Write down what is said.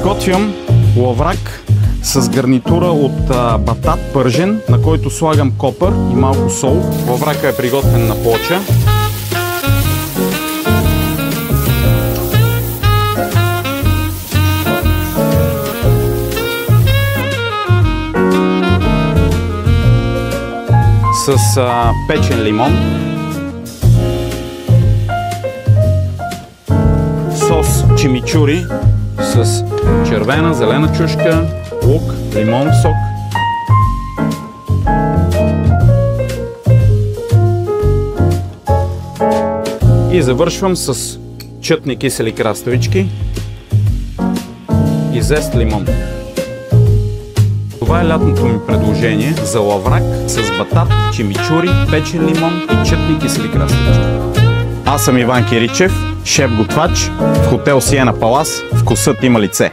Приготвям лаврак с гарнитура от батат пържен, на който слагам копър и малко сол. Лаврака е приготвен на плоча. С печен лимон, сос чимичури с червена, зелена чушка, лук, лимон сок. И завършвам с чътни кисели краставички и зест лимон. Това е лятното ми предложение за лаврак с батат, чимичури, печен лимон и чътни кисели краставички. Аз съм Иван Киричев, шеф-готвач в хотел Сиена Палас. Вкусът има лице.